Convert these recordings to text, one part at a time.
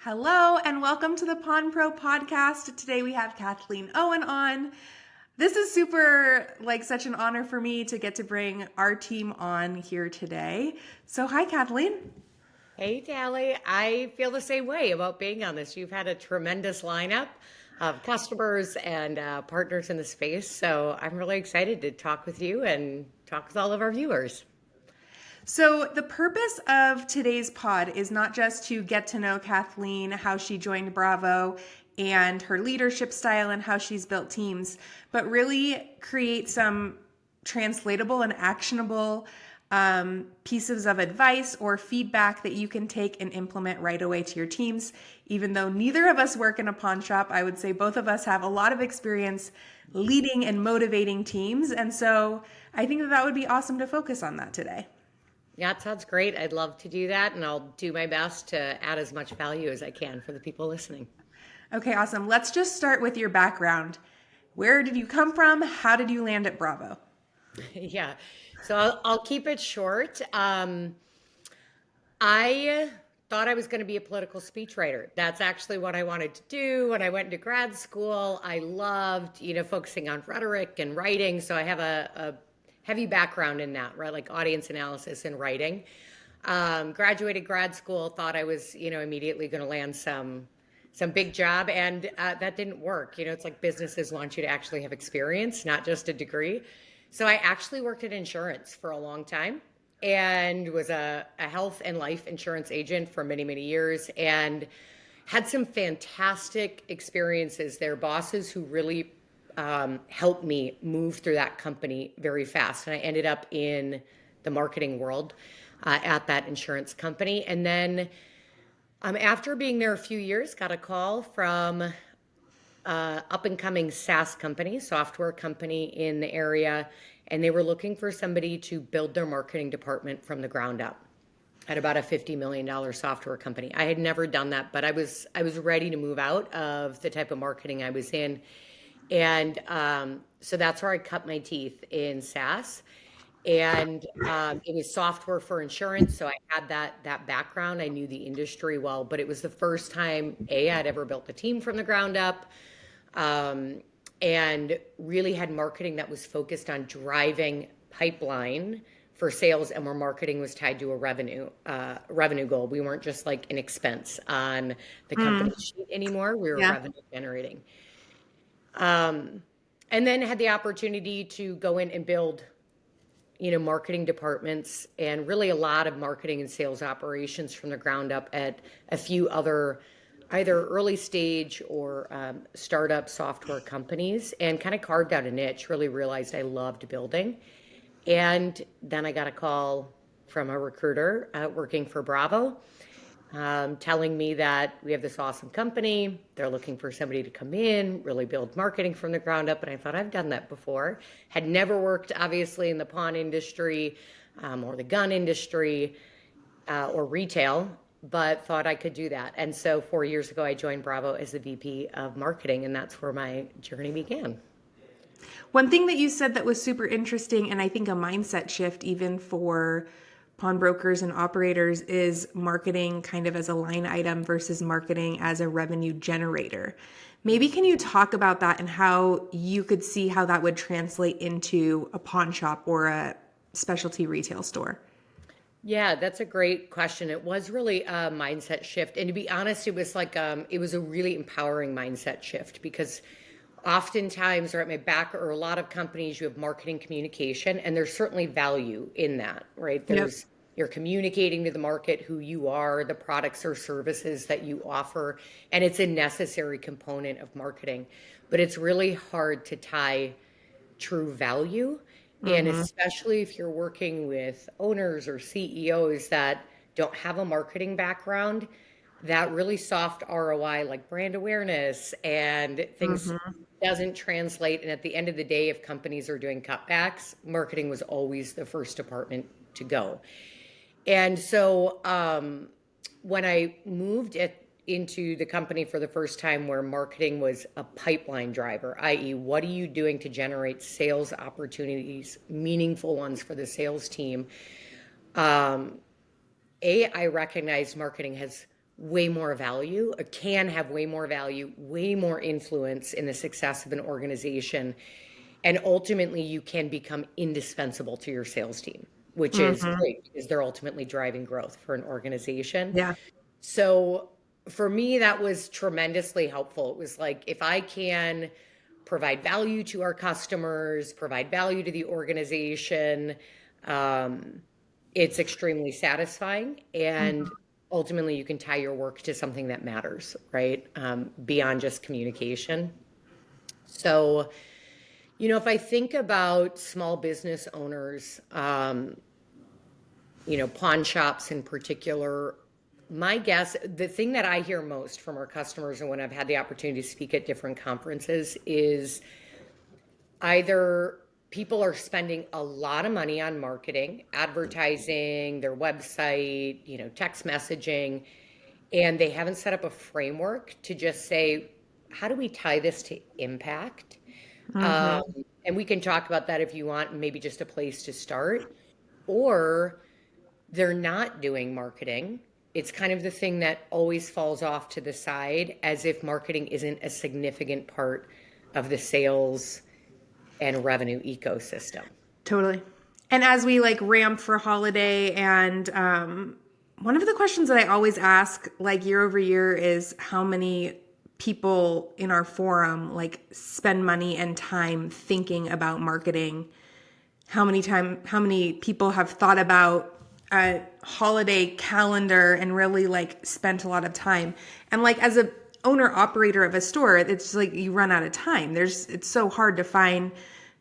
Hello and welcome to the Pawn Pro podcast. Today we have Kathleen Owen on. This is such an honor for me to get to bring our team on here today. So hi Kathleen. Hey, Tally. I feel the same way about being on this. You've had a tremendous lineup of customers and partners in the space. So I'm really excited to talk with you and talk with all of our viewers. So the purpose of today's pod is not just to get to know Kathleen, how she joined Bravo and her leadership style and how she's built teams, but really create some translatable and actionable pieces of advice or feedback that you can take and implement right away to your teams. Even though neither of us work in a pawn shop, I would say both of us have a lot of experience leading and motivating teams. And so I think that would be awesome to focus on that today. Yeah, it sounds great. I'd love to do that, and I'll do my best to add as much value as I can for the people listening. Okay, awesome. Let's just start with your background. Where did you come from? How did you land at Bravo? Yeah, so I'll keep it short. I thought I was going to be a political speechwriter. That's actually what I wanted to do when I went into grad school. I loved, focusing on rhetoric and writing. So I have a heavy background in that, right? Like audience analysis and writing. Graduated grad school, thought I was, immediately going to land some big job, and that didn't work. It's like businesses want you to actually have experience, not just a degree. So I actually worked in insurance for a long time and was a health and life insurance agent for many, many years, and had some fantastic experiences there. Bosses who really helped me move through that company very fast. And I ended up in the marketing world at that insurance company. And then after being there a few years, got a call from up and coming SaaS company, software company in the area, and they were looking for somebody to build their marketing department from the ground up at about a $50 million software company. I had never done that, but I was ready to move out of the type of marketing I was in. And so that's where I cut my teeth in SaaS. And it was software for insurance. So I had that background. I knew the industry well, but it was the first time, I'd ever built a team from the ground up, and really had marketing that was focused on driving pipeline for sales, and where marketing was tied to a revenue goal. We weren't just like an expense on the company sheet anymore. We were revenue generating. And then had the opportunity to go in and build, marketing departments and really a lot of marketing and sales operations from the ground up at a few other either early stage or startup software companies, and kind of carved out a niche, really realized I loved building. And then I got a call from a recruiter working for Bravo, telling me that we have this awesome company. They're looking for somebody to come in, really build marketing from the ground up. And I thought, I've done that before. Had never worked, obviously, in the pawn industry or the gun industry or retail, but thought I could do that. And so 4 years ago, I joined Bravo as the VP of marketing, and that's where my journey began. One thing that you said that was super interesting, and I think a mindset shift even for pawnbrokers and operators, is marketing kind of as a line item versus marketing as a revenue generator. Maybe can you talk about that and how you could see how that would translate into a pawn shop or a specialty retail store? Yeah, that's a great question. It was really a mindset shift. And to be honest, it was like, it was a really empowering mindset shift, because oftentimes, or at my back, or a lot of companies, you have marketing communication, and there's certainly value in that, right? You're communicating to the market who you are, the products or services that you offer, and it's a necessary component of marketing. But it's really hard to tie true value. And especially if you're working with owners or CEOs that don't have a marketing background, that really soft ROI, like brand awareness and things, doesn't translate. And at the end of the day, if companies are doing cutbacks, marketing was always the first department to go. And so when I moved into the company for the first time, where marketing was a pipeline driver, i.e., what are you doing to generate sales opportunities, meaningful ones for the sales team? I recognized marketing has way more value, or can have way more value, way more influence in the success of an organization. And ultimately, you can become indispensable to your sales team, which is Hmm. great because they're ultimately driving growth for an organization. Yeah. So for me, that was tremendously helpful. It was like, if I can provide value to our customers, provide value to the organization, um, it's extremely satisfying. And Hmm. ultimately, you can tie your work to something that matters, right? Beyond just communication. So, if I think about small business owners, pawn shops in particular, my guess, the thing that I hear most from our customers and when I've had the opportunity to speak at different conferences is either people are spending a lot of money on marketing, advertising, their website, text messaging, and they haven't set up a framework to just say, how do we tie this to impact? Um, Hmm. and we can talk about that if you want, maybe just a place to start. Or they're not doing marketing. It's kind of the thing that always falls off to the side as if marketing isn't a significant part of the sales and revenue ecosystem. Totally. And as we like ramp for holiday, and one of the questions that I always ask, like year over year, is how many people in our forum like spend money and time thinking about marketing. How many people have thought about a holiday calendar and really like spent a lot of time. And like as a owner operator of a store, it's like you run out of time. It's so hard to find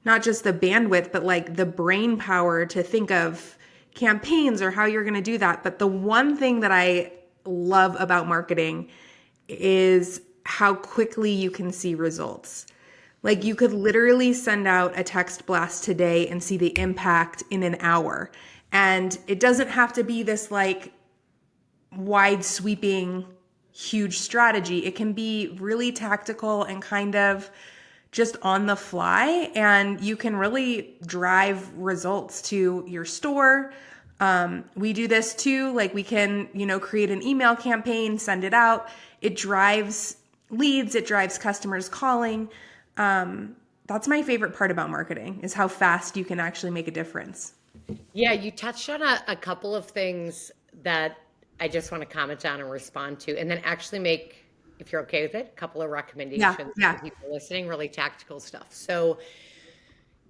not just the bandwidth, but like the brain power to think of campaigns or how you're going to do that. But the one thing that I love about marketing is how quickly you can see results. Like you could literally send out a text blast today and see the impact in an hour. And it doesn't have to be this like wide sweeping, huge strategy. It can be really tactical and kind of just on the fly. And you can really drive results to your store. We do this too. Like we can, create an email campaign, send it out. It drives leads, it drives customers calling. That's my favorite part about marketing is how fast you can actually make a difference. Yeah, you touched on a couple of things that I just want to comment on and respond to, and then actually make, if you're okay with it, a couple of Yeah, recommendations yeah, for people listening, really tactical stuff. So,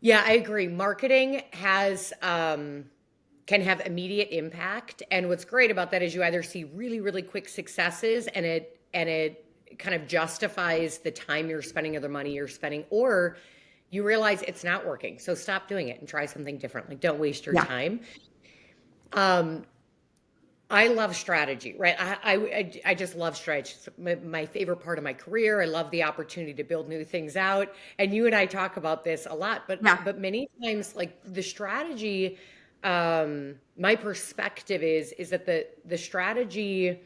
yeah, I agree. Marketing can have immediate impact, and what's great about that is you either see really, really quick successes, and it kind of justifies the time you're spending or the money you're spending, or you realize it's not working. So stop doing it and try something different. Like, don't waste your yeah, time. Um, I love strategy, right? I just love strategy. It's my favorite part of my career. I love the opportunity to build new things out. And you and I talk about this a lot, but yeah, but many times, like the strategy, my perspective is that the strategy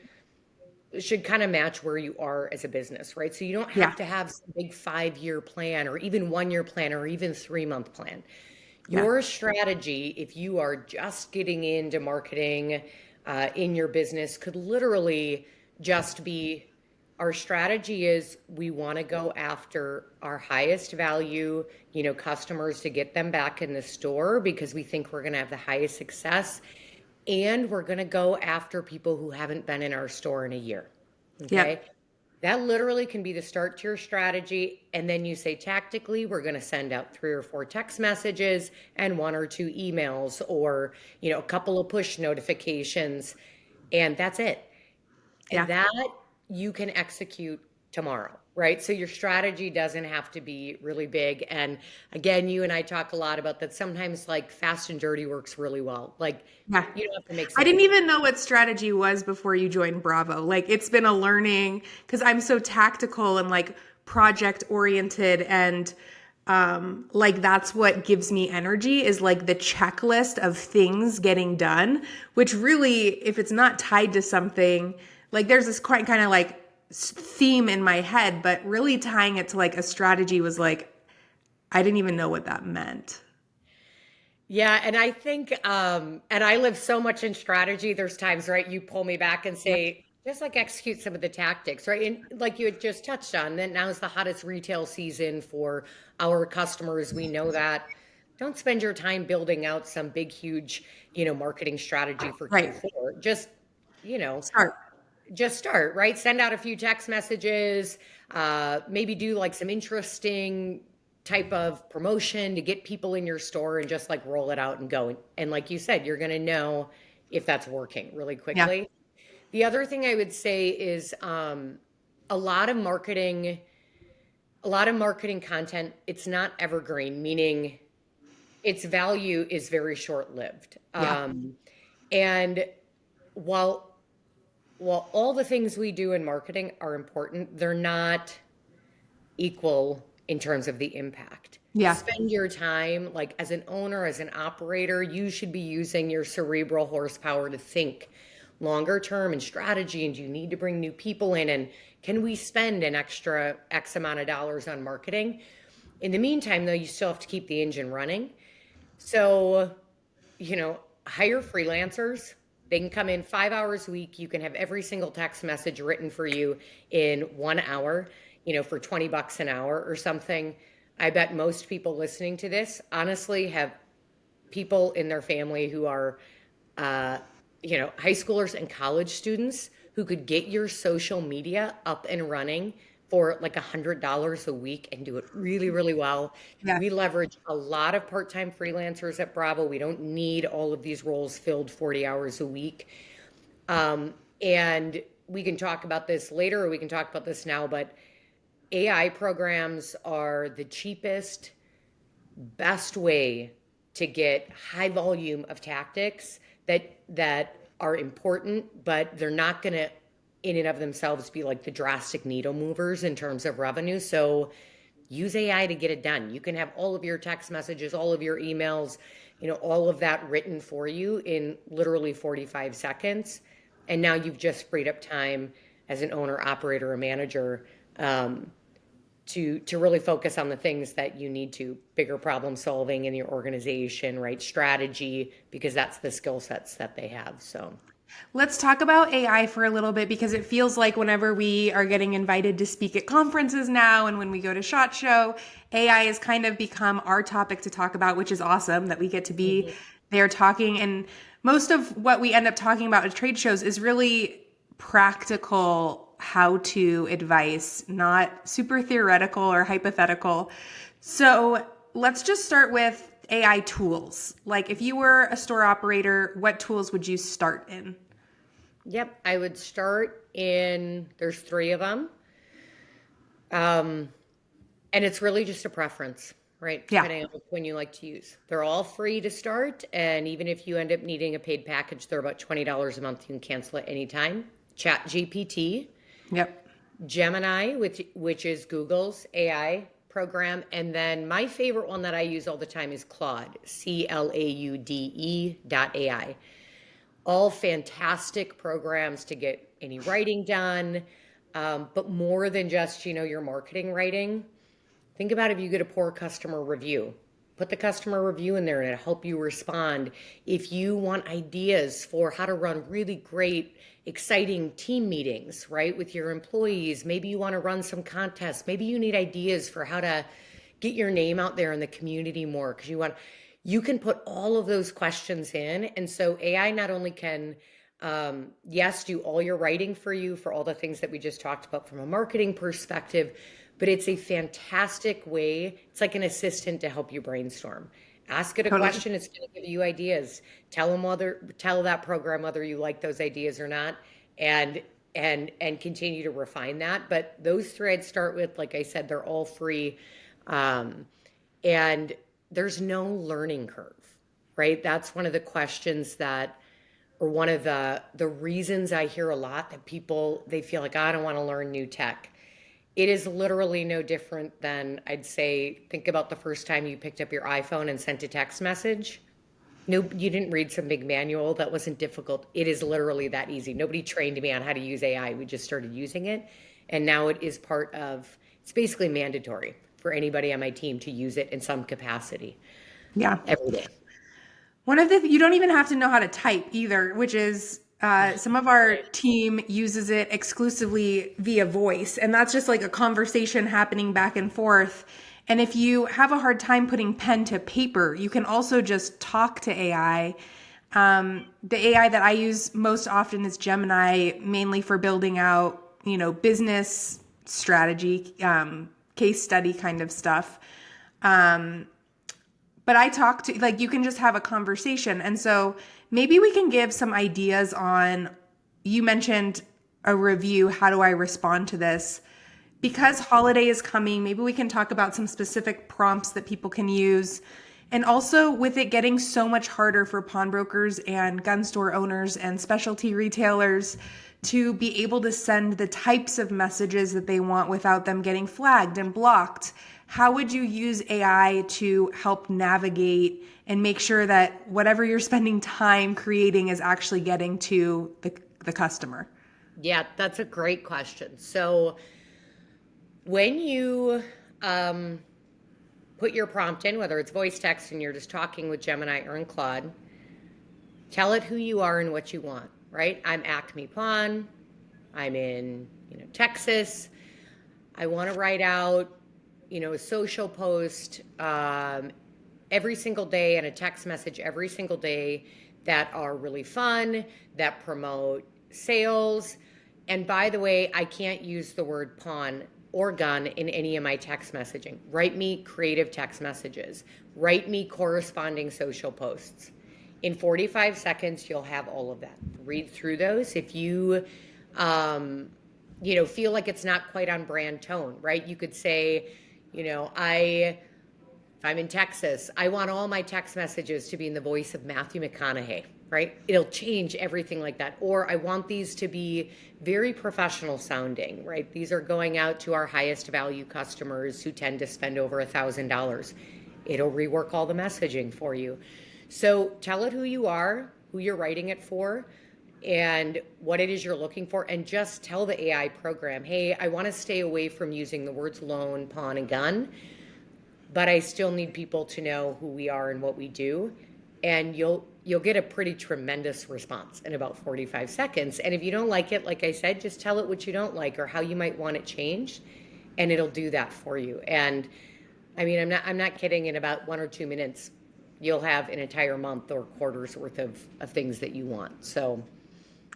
should kind of match where you are as a business, right? So you don't yeah, have to have some big 5-year plan or even 1-year plan or even 3-month plan. yeah, Your strategy, if you are just getting into marketing in your business, could literally just be, our strategy is we want to go after our highest value, customers, to get them back in the store because we think we're going to have the highest success. And we're going to go after people who haven't been in our store in a year. Okay. yep, That literally can be the start to your strategy. And then you say, tactically, we're going to send out 3 or 4 text messages and 1 or 2 emails, or, a couple of push notifications. And that's it. And yeah. that you can execute tomorrow, right? So your strategy doesn't have to be really big. And again, you and I talk a lot about that. Sometimes like fast and dirty works really well. Like Yeah. you don't have to make I some didn't big. even know what strategy was before you joined Bravo. Like it's been a learning because I'm so tactical and like project oriented, and like that's what gives me energy is like the checklist of things getting done, which really if it's not tied to something, like there's this quite kind of like theme in my head, but really tying it to like a strategy was like I didn't even know what that meant. Yeah, and I think and I live so much in strategy. There's times, right, you pull me back and Yep. say, Just like execute some of the tactics, right? And like you had just touched on, then now is the hottest retail season for our customers. We know that. Don't spend your time building out some big, huge, marketing strategy for Right. Q4. You know, Start. just start, right? Send out a few text messages, maybe do like some interesting type of promotion to get people in your store and just like roll it out and go. And like you said, you're going to know if that's working really Yeah. quickly. The other thing I would say is a lot of marketing, a lot of marketing content, it's not evergreen, meaning its value is very short-lived. Yeah. And while while all the things we do in marketing are important, they're not equal in terms of the impact. Yeah. Spend your time, like as an owner, as an operator, you should be using your cerebral horsepower to think longer term and strategy. And do you need to bring new people in? And can we spend an extra X amount of dollars on marketing? In the meantime, though, you still have to keep the engine running. So, hire freelancers. They can come in 5 hours a week. You can have every single text message written for you in 1 hour, for $20 an hour or something. I bet most people listening to this honestly have people in their family who are, high schoolers and college students who could get your social media up and running for like $100 a week and do it really, really well. Yeah. We leverage a lot of part-time freelancers at Bravo. We don't need all of these roles filled 40 hours a week. And we can talk about this later, or we can talk about this now, but AI programs are the cheapest, best way to get high volume of tactics that are important, but they're not going to in and of themselves be like the drastic needle movers in terms of revenue. So use AI to get it done. You can have all of your text messages, all of your emails, all of that written for you in literally 45 seconds. And now you've just freed up time as an owner, operator, or manager to really focus on the things that you need to, bigger problem solving in your organization, right? Strategy, because that's the skill sets that they have. So let's talk about AI for a little bit, because it feels like whenever we are getting invited to speak at conferences now and when we go to SHOT Show, AI has kind of become our topic to talk about, which is awesome that we get to be there talking. And most of what we end up talking about at trade shows is really practical how-to advice, not super theoretical or hypothetical. So let's just start with AI tools. Like if you were a store operator, what tools would you start in? Yep, I would start in, there's 3 of them. And it's really just a preference, right? Yeah. Depending on which one you like to use. They're all free to start. And even if you end up needing a paid package, they're about $20 a month. You can cancel it anytime. ChatGPT. Yep. Gemini, which is Google's AI program. And then my favorite one that I use all the time is Claude, CLAUDE.ai. All fantastic programs to get any writing done, but more than just, your marketing writing. Think about if you get a poor customer review. Put the customer review in there and it'll help you respond. If you want ideas for how to run really great, exciting team meetings, right, with your employees, maybe you want to run some contests, maybe you need ideas for how to get your name out there in the community more, because you can put all of those questions in. And so AI not only can, yes, do all your writing for you for all the things that we just talked about from a marketing perspective, but it's a fantastic way. It's like an assistant to help you brainstorm. Ask it a question, it's going to give you ideas. Tell that program whether you like those ideas or not, and continue to refine that. But those 3 I'd start with, like I said, they're all free, and there's no learning curve, right? That's one of the questions or one of the reasons I hear a lot that people, they feel like, I don't want to learn new tech. It is literally no different than, I'd say, think about the first time you picked up your iPhone and sent a text message. No, you didn't read some big manual. That wasn't difficult. It is literally that easy. Nobody trained me on how to use AI. We just started using it. And now it is it's basically mandatory for anybody on my team to use it in some capacity. Yeah. Every day. You don't even have to know how to type either, which is Some of our team uses it exclusively via voice, and that's just like a conversation happening back and forth. And if you have a hard time putting pen to paper, you can also just talk to AI. The AI that I use most often is Gemini, mainly for building out, business strategy, case study kind of stuff. But I talk to, like, you can just have a conversation. And so maybe we can give some ideas on, you mentioned a review. How do I respond to this? Because holiday is coming, maybe we can talk about some specific prompts that people can use. And also, with it getting so much harder for pawnbrokers and gun store owners and specialty retailers to be able to send the types of messages that they want without them getting flagged and blocked, how would you use AI to help navigate and make sure that whatever you're spending time creating is actually getting to the customer? Yeah, that's a great question. So when you put your prompt in, whether it's voice text and you're just talking with Gemini or in Claude, tell it who you are and what you want, right? I'm Acme Pawn. I'm in, Texas. I want to write out, a social post every single day and a text message every single day that are really fun, that promote sales. And by the way, I can't use the word pawn or gun in any of my text messaging. Write me creative text messages. Write me corresponding social posts. In 45 seconds, you'll have all of that. Read through those. If you, feel like it's not quite on brand tone, right? You could say, if I'm in Texas, I want all my text messages to be in the voice of Matthew McConaughey, right? It'll change everything like that. Or I want these to be very professional sounding, right? These are going out to our highest value customers who tend to spend over $1,000. It'll rework all the messaging for you. So tell it who you are, who you're writing it for, and what it is you're looking for, and just tell the AI program, hey, I want to stay away from using the words loan, pawn, and gun, but I still need people to know who we are and what we do. And you'll get a pretty tremendous response in about 45 seconds. And if you don't like it, like I said, just tell it what you don't like or how you might want it changed, and it'll do that for you. And I mean, I'm not kidding. In about 1 or 2 minutes, you'll have an entire month or quarter's worth of things that you want. So,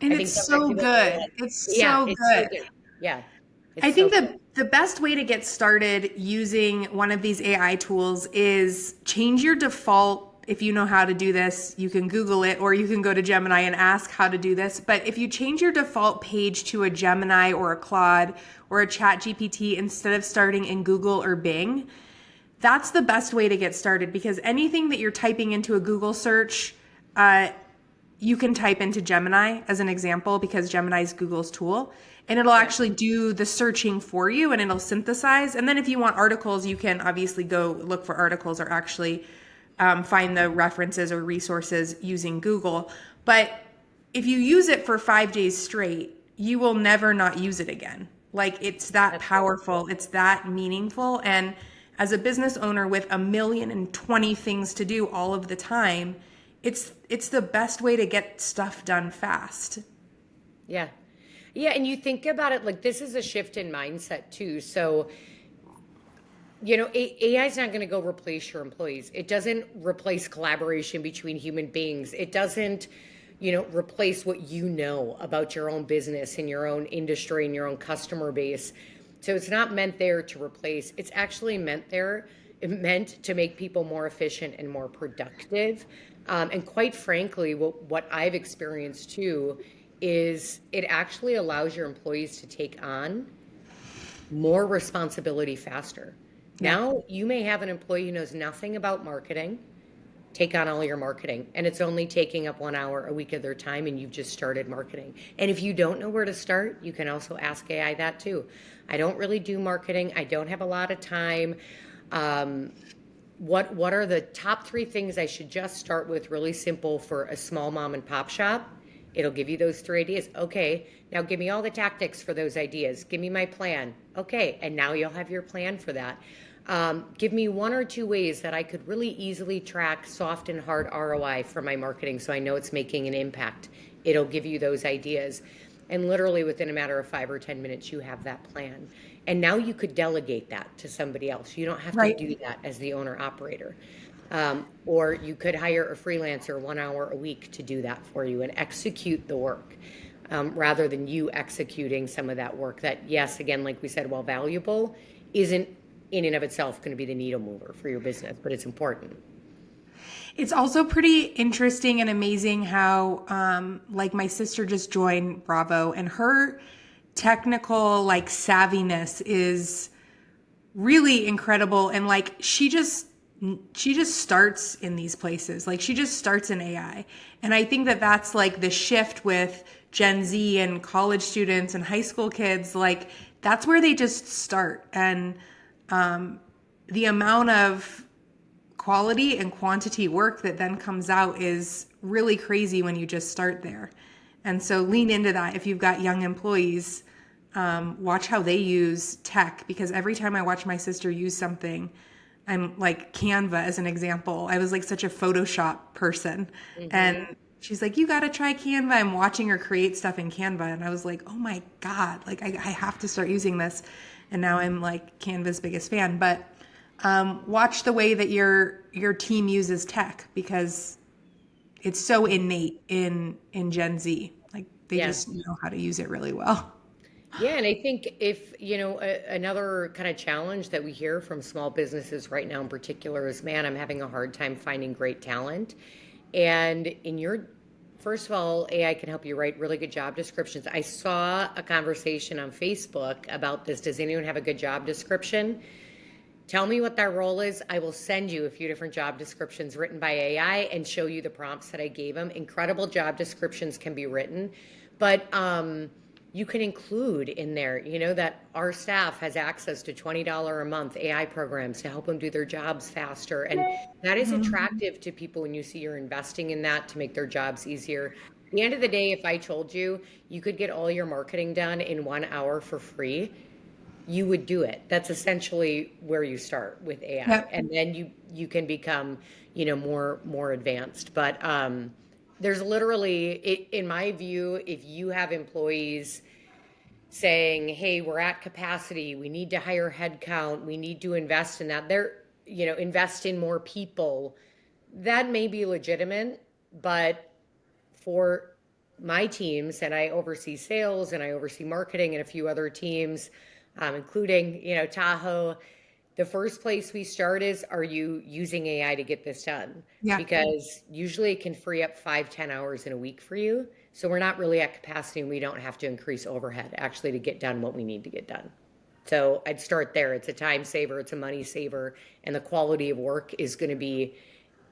And I think it's so good. It's so good. Yeah. I think the best way to get started using one of these AI tools is change your default. If you know how to do this, you can Google it, or you can go to Gemini and ask how to do this. But if you change your default page to a Gemini or a Claude or a Chat GPT instead of starting in Google or Bing, that's the best way to get started, because anything that you're typing into a Google search, you can type into Gemini as an example, because Gemini is Google's tool, and it'll actually do the searching for you and it'll synthesize. And then if you want articles, you can obviously go look for articles or actually find the references or resources using Google. But if you use it for 5 days straight, you will never not use it again. Like, it's that powerful, it's that meaningful. And as a business owner with 1,020,000 things to do all of the time, it's the best way to get stuff done fast. Yeah. Yeah, and you think about it like this is a shift in mindset too. So, AI is not going to go replace your employees. It doesn't replace collaboration between human beings. It doesn't, replace what you know about your own business and your own industry and your own customer base. So it's not meant there to replace. It's actually meant to make people more efficient and more productive. And quite frankly, what I've experienced too is it actually allows your employees to take on more responsibility faster. Yeah. Now you may have an employee who knows nothing about marketing, take on all your marketing, and it's only taking up 1 hour a week of their time, and you've just started marketing. And if you don't know where to start, you can also ask AI that too. I don't really do marketing. I don't have a lot of time. What are the top 3 things I should just start with, really simple, for a small mom and pop shop? It'll give you those 3 ideas. Okay, now give me all the tactics for those ideas. Give me my plan. Okay, and now you'll have your plan for that. Give me one or two ways that I could really easily track soft and hard ROI for my marketing so I know it's making an impact. It'll give you those ideas. And literally within a matter of 5 or 10 minutes, you have that plan. And now you could delegate that to somebody else. You don't have to Right. do that as the owner operator. Or you could hire a freelancer 1 hour a week to do that for you and execute the work, rather than you executing some of that work that, yes, again, like we said, while valuable, isn't in and of itself going to be the needle mover for your business, but it's important. It's also pretty interesting and amazing how, like, my sister just joined Bravo, and her technical, like, savviness is really incredible. And, like, she just starts in these places. Like, she just starts in AI. And I think that that's like the shift with Gen Z and college students and high school kids. Like, that's where they just start. And the amount of quality and quantity work that then comes out is really crazy when you just start there. And so lean into that if you've got young employees. Watch how they use tech, because every time I watch my sister use something, I'm like, Canva as an example. I was like such a Photoshop person. And she's like, you got to try Canva. I'm watching her create stuff in Canva. And I was like, oh my God, like I have to start using this. And now I'm like Canva's biggest fan. But watch the way that your team uses tech, because it's so innate in Gen Z. Like, they Yeah. just know how to use it really well. Yeah, and I think if, another kind of challenge that we hear from small businesses right now in particular is, man, I'm having a hard time finding great talent. And first of all, AI can help you write really good job descriptions. I saw a conversation on Facebook about this. Does anyone have a good job description? Tell me what that role is. I will send you a few different job descriptions written by AI and show you the prompts that I gave them. Incredible job descriptions can be written, but you can include in there, that our staff has access to $20 a month AI programs to help them do their jobs faster. And that is attractive to people when you see you're investing in that to make their jobs easier. At the end of the day, if I told you you could get all your marketing done in 1 hour for free, you would do it. That's essentially where you start with AI, Yep. and then you can become, more advanced. But there's literally, in my view, if you have employees saying, "Hey, we're at capacity. We need to hire headcount. We need to invest in that." Invest in more people. That may be legitimate, but for my teams, and I oversee sales and I oversee marketing and a few other teams, including, Tahoe. The first place we start is, are you using AI to get this done? Yeah. Because usually it can free up 5, 10 hours in a week for you. So we're not really at capacity and we don't have to increase overhead actually to get done what we need to get done. So I'd start there. It's a time saver, it's a money saver, and the quality of work is going to be,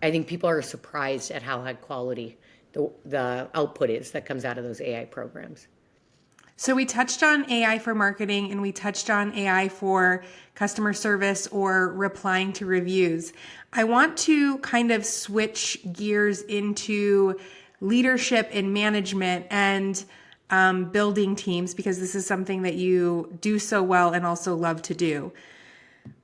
I think people are surprised at how high quality the output is that comes out of those AI programs. So we touched on AI for marketing, and we touched on AI for customer service or replying to reviews. I want to kind of switch gears into leadership and management and building teams, because this is something that you do so well and also love to do.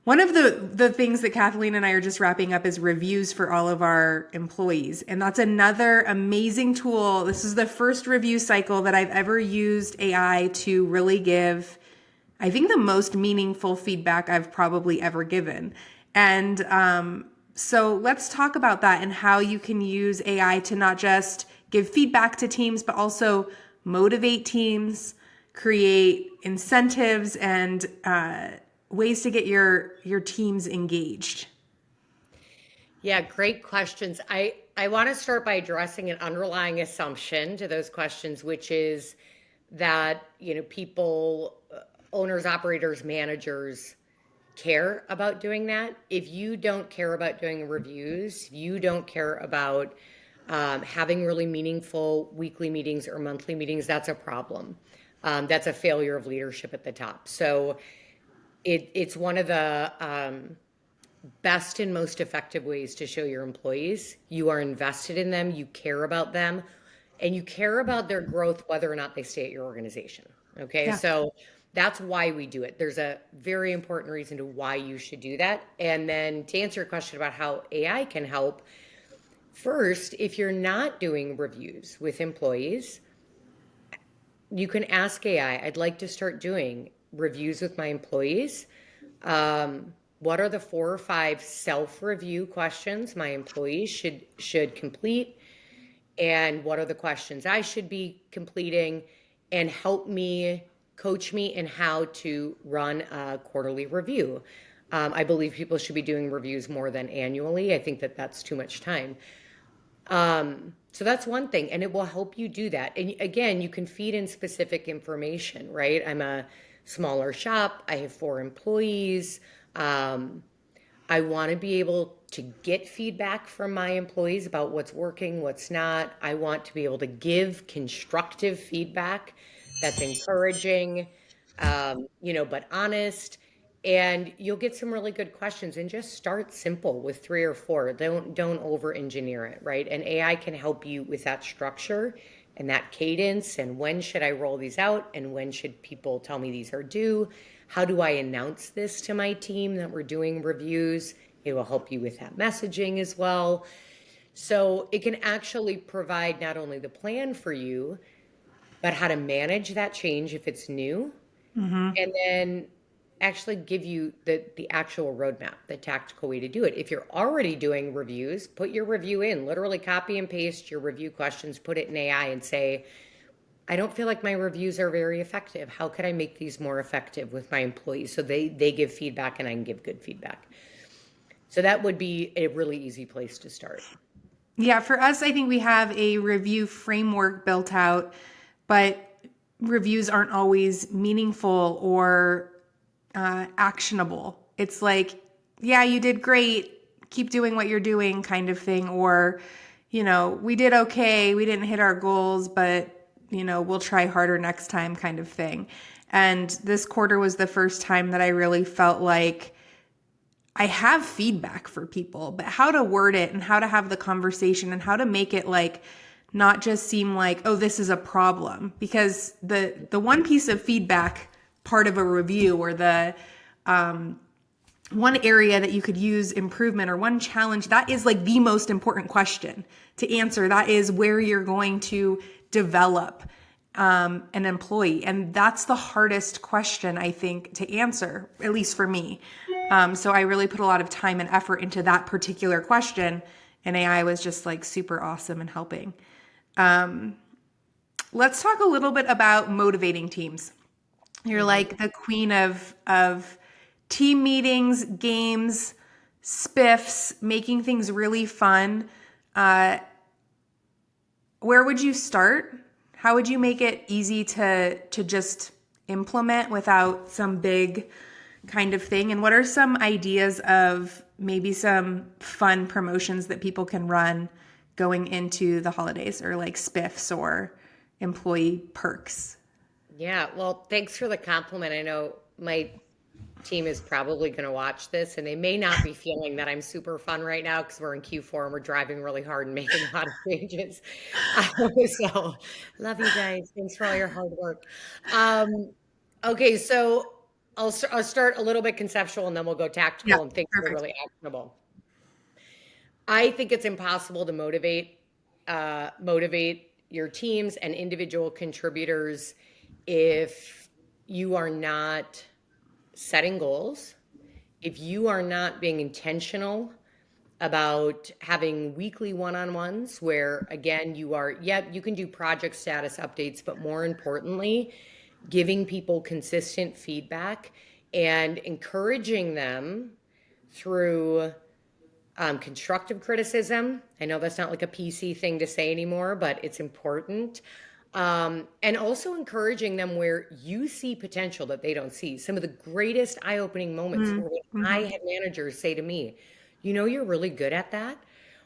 One of the things that Kathleen and I are just wrapping up is reviews for all of our employees. And that's another amazing tool. This is the first review cycle that I've ever used AI to really give, I think, the most meaningful feedback I've probably ever given. And so let's talk about that and how you can use AI to not just give feedback to teams, but also motivate teams, create incentives, and ways to get your teams engaged. Yeah, great questions. I want to start by addressing an underlying assumption to those questions, which is that, people, owners, operators, managers care about doing that. If you don't care about doing reviews, you don't care about having really meaningful weekly meetings or monthly meetings, that's a problem. That's a failure of leadership at the top. So it's one of the best and most effective ways to show your employees you are invested in them, you care about them, and you care about their growth, whether or not they stay at your organization. Okay. Yeah. So That's why we do it. There's a very important reason to why you should do that. And then to answer your question about how AI can help, first, if you're not doing reviews with employees, you can ask AI, I'd like to start doing reviews with my employees. What are the 4 or 5 self-review questions my employees should complete? And what are the questions I should be completing? And help me, coach me in how to run a quarterly review. I believe people should be doing reviews more than annually. I think that that's too much time. So that's one thing, and it will help you do that. And again, you can feed in specific information, right? I'm a smaller shop. I have 4 employees. I want to be able to get feedback from my employees about what's working, what's not. I want to be able to give constructive feedback that's encouraging, but honest. And you'll get some really good questions. And just start simple with 3 or 4. Don't over engineer it, right? And AI can help you with that structure and that cadence. And when should I roll these out? And when should people tell me these are due? How do I announce this to my team that we're doing reviews? It will help you with that messaging as well. So it can actually provide not only the plan for you, but how to manage that change if it's new, and then actually give you the actual roadmap, the tactical way to do it. If you're already doing reviews, put your review in, literally copy and paste your review questions, put it in AI and say, I don't feel like my reviews are very effective. How could I make these more effective with my employees? So they give feedback and I can give good feedback. So that would be a really easy place to start. Yeah, for us, I think we have a review framework built out, but reviews aren't always meaningful or actionable. It's like, yeah, you did great. Keep doing what you're doing kind of thing. Or, we did okay. We didn't hit our goals, but, we'll try harder next time kind of thing. And this quarter was the first time that I really felt like I have feedback for people, but how to word it and how to have the conversation and how to make it like not just seem like, oh, this is a problem. Because the one piece of feedback part of a review, or the one area that you could use improvement, or one challenge, that is like the most important question to answer. That is where you're going to develop an employee. And that's the hardest question, I think, to answer, at least for me. So I really put a lot of time and effort into that particular question, and AI was just like super awesome in helping. Let's talk a little bit about motivating teams. You're like the queen of team meetings, games, spiffs, making things really fun. Where would you start? How would you make it easy to just implement without some big kind of thing? And what are some ideas of maybe some fun promotions that people can run going into the holidays, or like spiffs or employee perks? Yeah, well, thanks for the compliment. I know my team is probably going to watch this and they may not be feeling that I'm super fun right now because we're in Q4 and we're driving really hard and making a lot of changes. So love you guys. Thanks for all your hard work. Okay, so I'll start a little bit conceptual and then we'll go Yeah, tactical and things that are perfect. really actionable. I think it's impossible to motivate your teams and individual contributors if you are not setting goals, if you are not being intentional about having weekly one-on-ones where, again, you can do project status updates, but more importantly, giving people consistent feedback and encouraging them through constructive criticism. I know that's not like a PC thing to say anymore, but it's important. And also encouraging them where you see potential that they don't see. Some of the greatest eye-opening moments were when I had managers say to me, you're really good at that.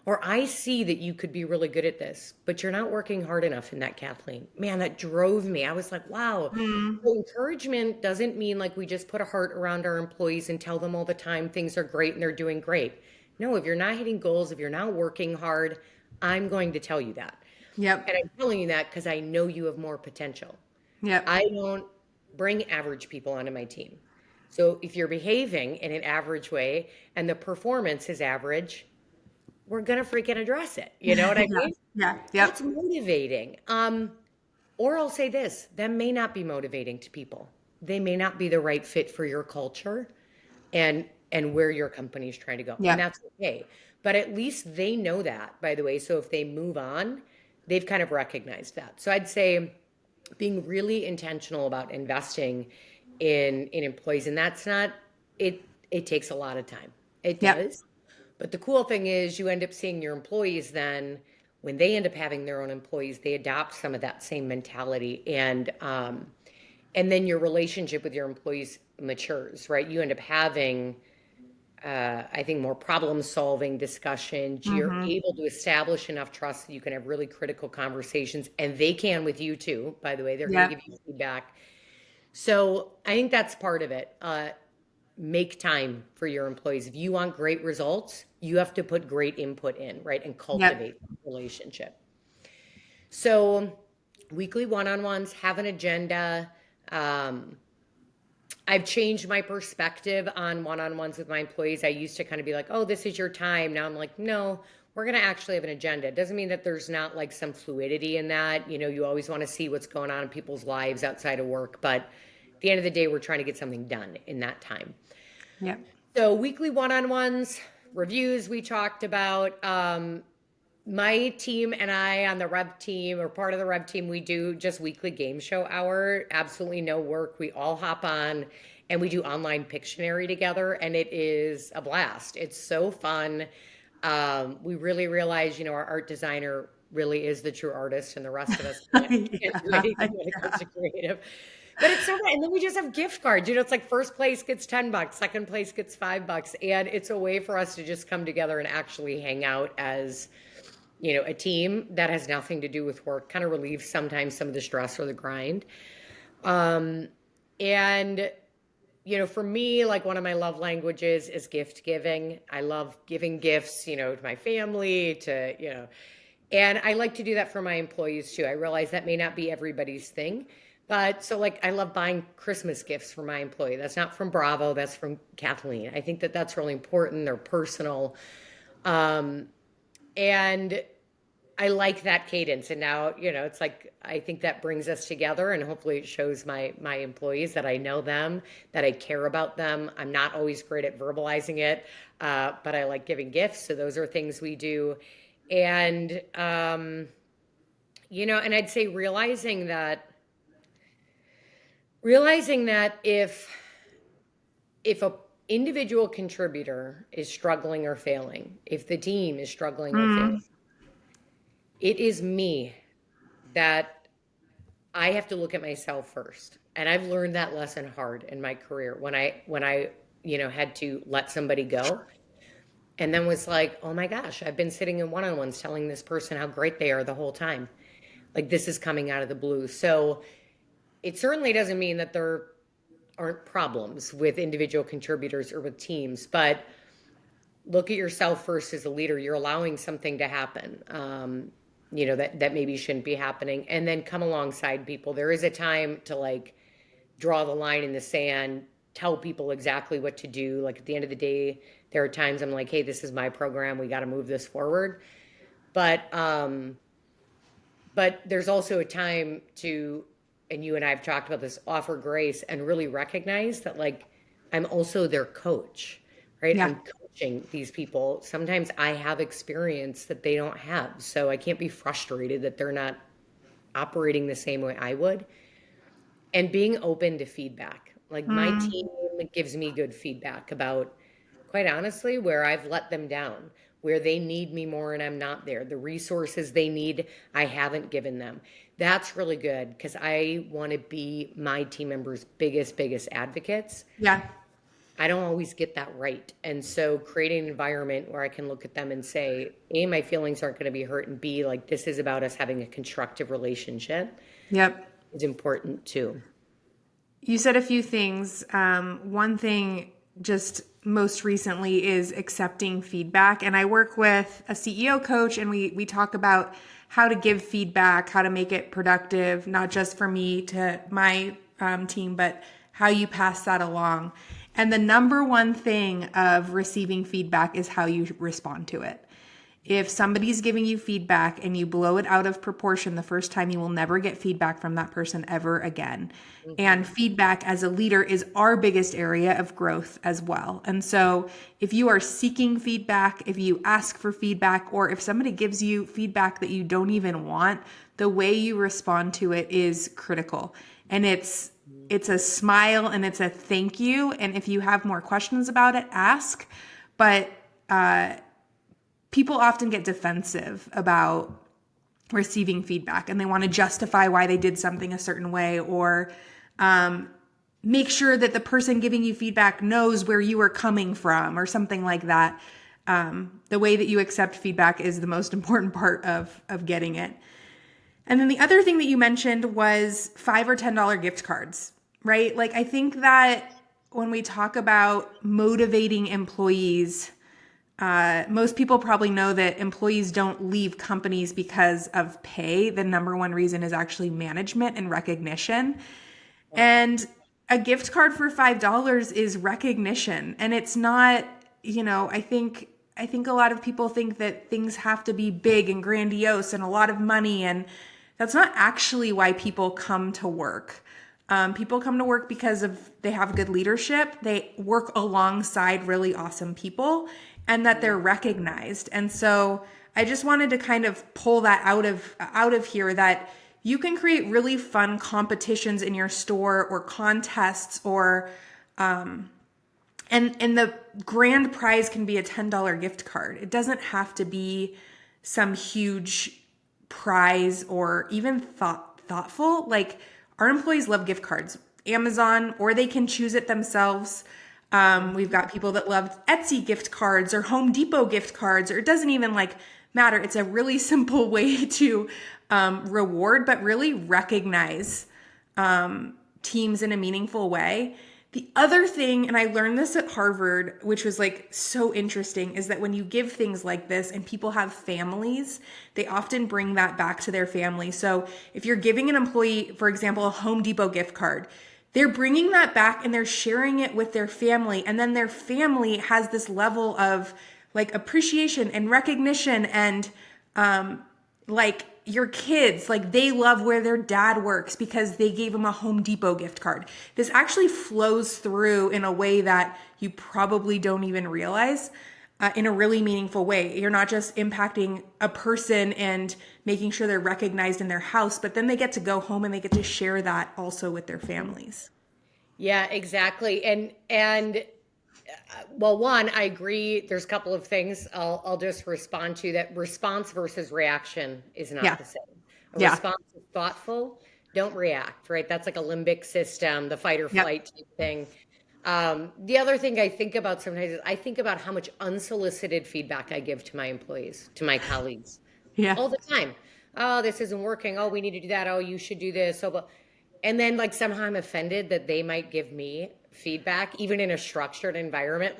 Or I see that you could be really good at this, but you're not working hard enough in that, Kathleen. Man, that drove me. I was like, wow. So encouragement doesn't mean like we just put a heart around our employees and tell them all the time things are great and they're doing great. No, if you're not hitting goals, if you're not working hard, I'm going to tell you that. Yep. And I'm telling you that because I know you have more potential. Yep. I don't bring average people onto my team. So if you're behaving in an average way and the performance is average, we're going to freaking address it. You know what I Yeah. mean? Yeah. That's Yep. motivating. Or I'll say this, that may not be motivating to people. They may not be the right fit for your culture and where your company's trying to go. And Yep. that's okay. But at least they know that, by the way. So if they move on, they've kind of recognized that. So I'd say being really intentional about investing in employees, and that's not it takes a lot of time. It Yep. does. But the cool thing is you end up seeing your employees then when they end up having their own employees, they adopt some of that same mentality, and then your relationship with your employees matures, right? You end up having I think more problem solving discussions. You're Mm-hmm. able to establish enough trust that you can have really critical conversations, and they can with you too. By the way, they're going to Yep. give you feedback. So I think that's part of it. Make time for your employees. If you want great results, you have to put great input in, right? And Yep. cultivate that relationship. So weekly one-on-ones, have an agenda. Um, I've changed my perspective on one-on-ones with my employees. I used to kind of be like, oh, this is your time. Now I'm like, no, we're going to actually have an agenda. It doesn't mean that there's not like some fluidity in that. You know, you always want to see what's going on in people's lives outside of work. But at the end of the day, we're trying to get something done in that time. Yep. So weekly one-on-ones, reviews we talked about. My team and I on the Rev team or part of the Rev team, we do just weekly game show hour. Absolutely no work. We all hop on and we do online Pictionary together, and it is a blast. It's so fun. We really realize, you know, our art designer really is the true artist, and the rest of us can't do Yeah. anything when it comes to creative. But it's so fun. And then we just have gift cards. You know, it's like first place gets $10, second place gets $5. And it's a way for us to just come together and actually hang out as, you know, a team that has nothing to do with work, kind of relieves sometimes some of the stress or the grind. Um, and, you know, for me, like one of my love languages is gift giving. I love giving gifts, you know, to my family, to, you know, and I like to do that for my employees too. I realize that may not be everybody's thing. But so, like, I love buying Christmas gifts for my employee. That's not from Bravo, that's from Kathleen. I think that that's really important. They're personal. Um, and I like that cadence. And now, you know, it's like I think that brings us together, and hopefully it shows my employees that I know them, that I care about them. I'm not always great at verbalizing it, but I like giving gifts. So those are things we do. And you know, and I'd say realizing that if a individual contributor is struggling or failing, if the team is struggling or failing, Mm. it is me that I have to look at myself first. And I've learned that lesson hard in my career when I you know had to let somebody go and then was like, "Oh my gosh, I've been sitting in one-on-ones telling this person how great they are the whole time. Like this is coming out of the blue." So, it certainly doesn't mean that there aren't problems with individual contributors or with teams, but look at yourself first as a leader. You're allowing something to happen, you know, that maybe shouldn't be happening, and then come alongside people. There is a time to like draw the line in the sand, tell people exactly what to do. Like at the end of the day, there are times I'm like, hey, this is my program. We got to move this forward. But but there's also a time to, and you and I have talked about this, offer grace and really recognize that like I'm also their coach, right? Yeah. I'm coaching these people. Sometimes I have experience that they don't have. So I can't be frustrated that they're not operating the same way I would. And being open to feedback. Like my Mm. team gives me good feedback about, quite honestly, where I've let them down, where they need me more and I'm not there. The resources they need, I haven't given them. That's really good because I want to be my team members' biggest advocates. Yeah. I don't always get that right. And so creating an environment where I can look at them and say, A, my feelings aren't going to be hurt, and B, like this is about us having a constructive relationship Yep. is important too. You said a few things. One thing just most recently is accepting feedback. And I work with a CEO coach, and we talk about how to give feedback, how to make it productive, not just for me to my team, but how you pass that along. And the number one thing of receiving feedback is how you respond to it. If somebody's giving you feedback and you blow it out of proportion the first time, you will never get feedback from that person ever again. And feedback as a leader is our biggest area of growth as well. And so if you are seeking feedback, if you ask for feedback, or if somebody gives you feedback that you don't even want, the way you respond to it is critical. And it's a smile and it's a thank you. And if you have more questions about it, ask. But people often get defensive about receiving feedback and they want to justify why they did something a certain way, or make sure that the person giving you feedback knows where you are coming from or something like that. The way that you accept feedback is the most important part of getting it. And then the other thing that you mentioned was $5 or $10 gift cards, right? Like, I think that when we talk about motivating employees, most people probably know that employees don't leave companies because of pay. The number one reason is actually management and recognition. And a gift card for $5 is recognition. And it's not, I think a lot of people think that things have to be big and grandiose and a lot of money. And that's not actually why people come to work. People come to work because they have good leadership. They work alongside really awesome people, and that they're recognized. And so I just wanted to kind of pull that out of here, that you can create really fun competitions in your store or contests, or and the grand prize can be a $10 gift card. It doesn't have to be some huge prize or even thoughtful. Like, our employees love gift cards, Amazon, or they can choose it themselves. We've got people that love Etsy gift cards or Home Depot gift cards, or it doesn't even matter. It's a really simple way to reward, but really recognize teams in a meaningful way. The other thing, and I learned this at Harvard, which was so interesting, is that when you give things like this and people have families, they often bring that back to their family. So if you're giving an employee, for example, a Home Depot gift card, they're bringing that back and they're sharing it with their family. And then their family has this level of appreciation and recognition, and your kids, they love where their dad works because they gave them a Home Depot gift card. This actually flows through in a way that you probably don't even realize, in a really meaningful way. You're not just impacting a person and making sure they're recognized in their house, but then they get to go home and they get to share that also with their families. Yeah, exactly. And well, one, I agree. There's a couple of things I'll just respond to. That response versus reaction is not the same. A response is thoughtful. Don't react, right? That's like a limbic system, the fight or flight type thing. The other thing I think about sometimes is I think about how much unsolicited feedback I give to my employees, to my colleagues, all the time. Oh, this isn't working. Oh, we need to do that. Oh, you should do this. And then somehow I'm offended that they might give me feedback, even in a structured environment.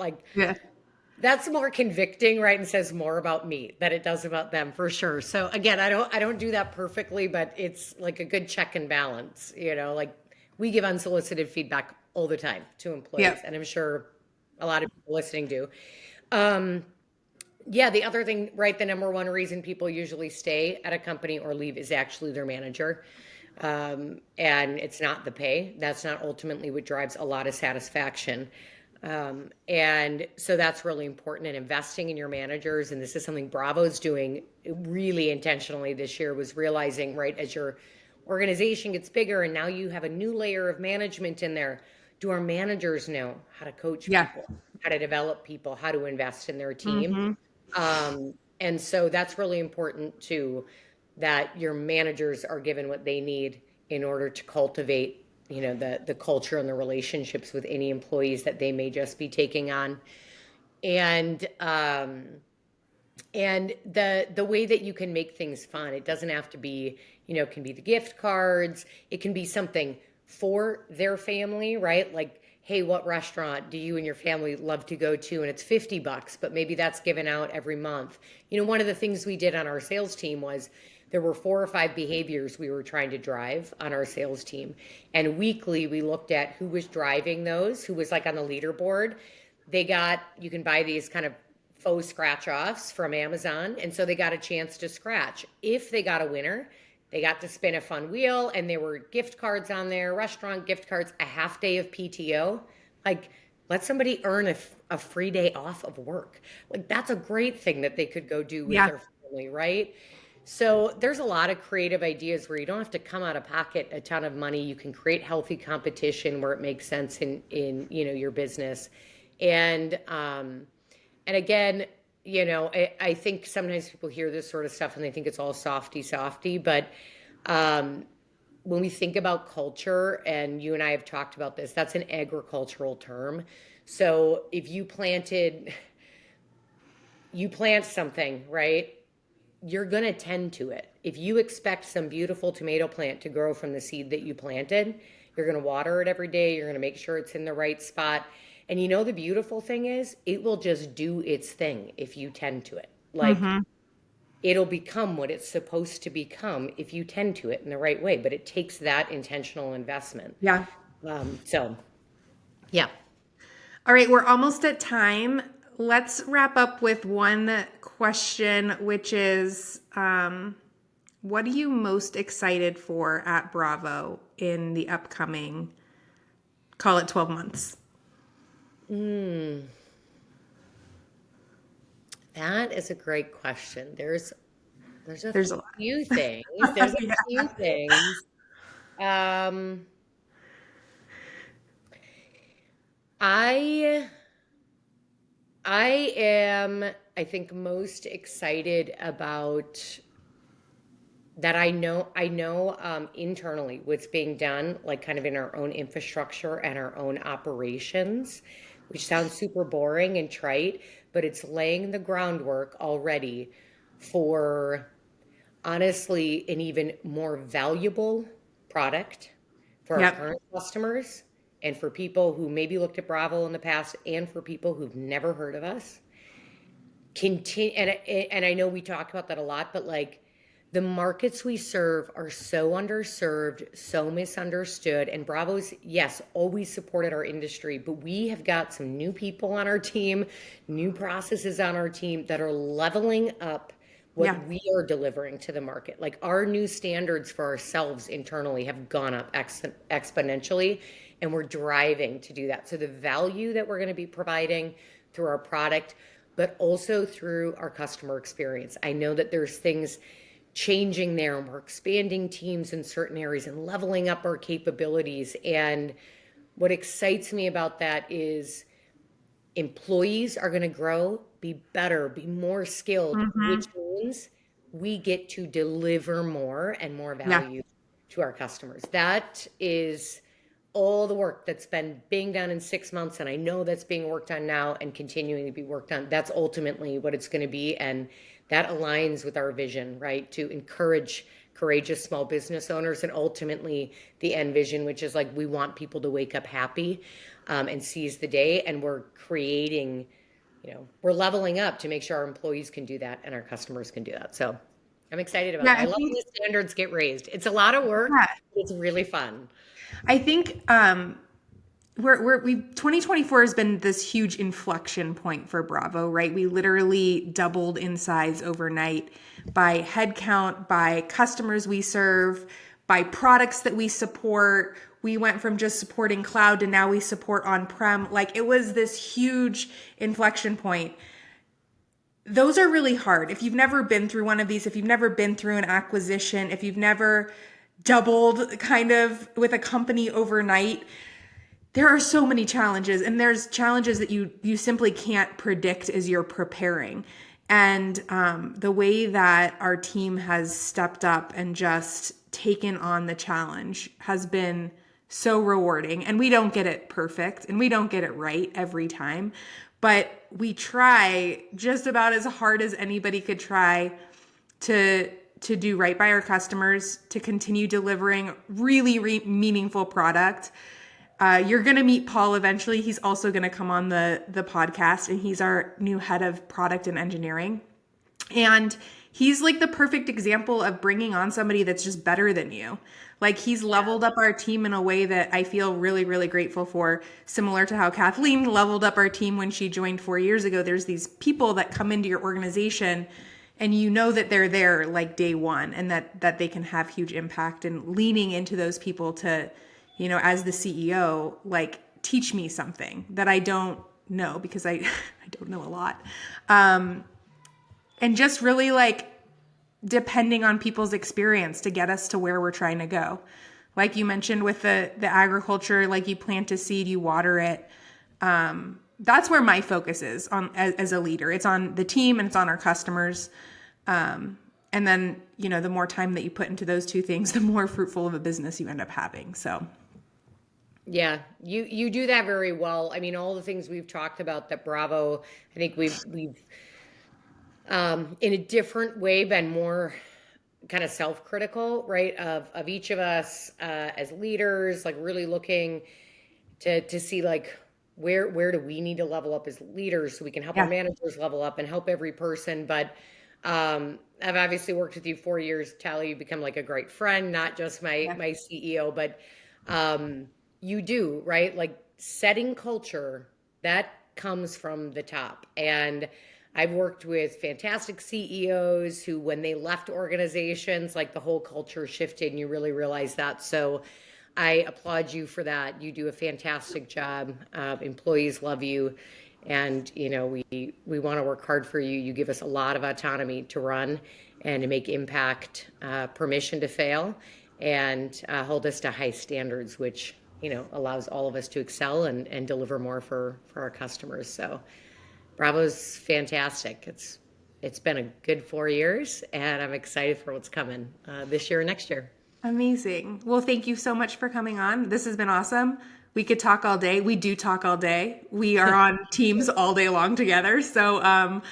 That's more convicting, right? And says more about me than it does about them, for sure. So again, I don't do that perfectly, but it's a good check and balance. We give unsolicited feedback all the time to employees, and I'm sure a lot of people listening do. The other thing, right? The number one reason people usually stay at a company or leave is actually their manager. And it's not the pay. That's not ultimately what drives a lot of satisfaction. And so that's really important, and investing in your managers. And this is something Bravo's doing really intentionally this year, was realizing, right, as your organization gets bigger and now you have a new layer of management in there, do our managers know how to coach people, how to develop people, how to invest in their team? And so that's really important too, that your managers are given what they need in order to cultivate, the culture and the relationships with any employees that they may just be taking on. And the way that you can make things fun, it doesn't have to be, it can be the gift cards. It can be something for their family, right? Hey, what restaurant do you and your family love to go to? And it's $50, but maybe that's given out every month. One of the things we did on our sales team was there were 4 or 5 behaviors we were trying to drive on our sales team. And weekly, we looked at who was driving those, who was like on the leaderboard. You can buy these kind of faux scratch offs from Amazon. And so they got a chance to scratch. If they got a winner, they got to spin a fun wheel, and there were gift cards on there, restaurant gift cards, a half day of PTO. Like, let somebody earn a free day off of work. Like, that's a great thing that they could go do with their family, right? So there's a lot of creative ideas where you don't have to come out of pocket a ton of money. You can create healthy competition where it makes sense in your business. And again, I think sometimes people hear this sort of stuff and they think it's all softy, but when we think about culture, and you and I have talked about this, that's an agricultural term. So if you plant something, right? You're going to tend to it. If you expect some beautiful tomato plant to grow from the seed that you planted, you're going to water it every day. You're going to make sure it's in the right spot. And the beautiful thing is, it will just do its thing if you tend to it. Like, it'll become what it's supposed to become if you tend to it in the right way. But it takes that intentional investment. Yeah. Yeah. All right, we're almost at time. Let's wrap up with one question, which is, what are you most excited for at Bravo in the upcoming, call it 12 months? That is a great question. There's a few lot. things. There's a few things. I am, I think, most excited about that. I know internally what's being done, like kind of in our own infrastructure and our own operations, which sounds super boring and trite, but it's laying the groundwork already for, honestly, an even more valuable product for our current customers, and for people who maybe looked at Bravo in the past, and for people who've never heard of us. And I know we talk about that a lot, but like, the markets we serve are so underserved, so misunderstood. And Bravo's, yes, always supported our industry, but we have got some new people on our team, new processes on our team that are leveling up what we are delivering to the market. Like, our new standards for ourselves internally have gone up exponentially, and we're driving to do that. So the value that we're going to be providing through our product, but also through our customer experience. I know that there's things changing there, and we're expanding teams in certain areas and leveling up our capabilities. And what excites me about that is employees are going to grow, be better, be more skilled, which means we get to deliver more and more value to our customers. That is all the work that's been being done in 6 months, and I know that's being worked on now and continuing to be worked on. That's ultimately what it's going to be, and that aligns with our vision, right? To encourage courageous small business owners, and ultimately the end vision, which is like, we want people to wake up happy and seize the day. And we're creating, we're leveling up to make sure our employees can do that and our customers can do that. So I'm excited about that. I love when the standards get raised. It's a lot of work. But it's really fun. I think 2024 has been this huge inflection point for Bravo, right? We literally doubled in size overnight by headcount, by customers we serve, by products that we support. We went from just supporting cloud to now we support on-prem. Like, it was this huge inflection point. Those are really hard. If you've never been through one of these, if you've never been through an acquisition, if you've never doubled kind of with a company overnight, there are so many challenges, and there's challenges that you simply can't predict as you're preparing. And the way that our team has stepped up and just taken on the challenge has been so rewarding. And we don't get it perfect, and we don't get it right every time, but we try just about as hard as anybody could try to do right by our customers, to continue delivering really meaningful product. You're going to meet Paul eventually. He's also going to come on the podcast, and he's our new head of product and engineering. And he's like the perfect example of bringing on somebody that's just better than you. Like he's leveled up our team in a way that I feel really, really grateful for, similar to how Kathleen leveled up our team when she joined 4 years ago. There's these people that come into your organization and you know that they're there like day one and that they can have huge impact, and leaning into those people to, you know, as the CEO, like teach me something that I don't know because I, I don't know a lot. And just really like depending on people's experience to get us to where we're trying to go. Like you mentioned with the agriculture, like you plant a seed, you water it. That's where my focus is on as a leader. It's on the team and it's on our customers. And then, you know, the more time that you put into those two things, the more fruitful of a business you end up having. So Yeah, you do that very well. I mean, all the things we've talked about that Bravo, I think we've in a different way been more kind of self-critical, right? Of each of us as leaders, like really looking to see like where do we need to level up as leaders so we can help our yeah, managers level up and help every person. But I've obviously worked with you 4 years, Tally. You've become like a great friend, not just my yeah, my CEO, but you do, right? Like setting culture, that comes from the top. And I've worked with fantastic CEOs who, when they left organizations, like the whole culture shifted and you really realize that. So I applaud you for that. You do a fantastic job. Employees love you. And, you know, we want to work hard for you. You give us a lot of autonomy to run and to make impact, permission to fail, and hold us to high standards, which, you know, allows all of us to excel and deliver more for our customers. So Bravo's fantastic. It's been a good 4 years, and I'm excited for what's coming this year and next year. amazing. Well, thank you so much for coming on. This has been awesome. We could talk all day. We do talk all day. We are on teams all day long together. So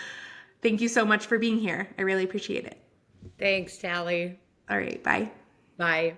thank you so much for being here. I really appreciate it. Thanks, Tally. All right, bye. Bye.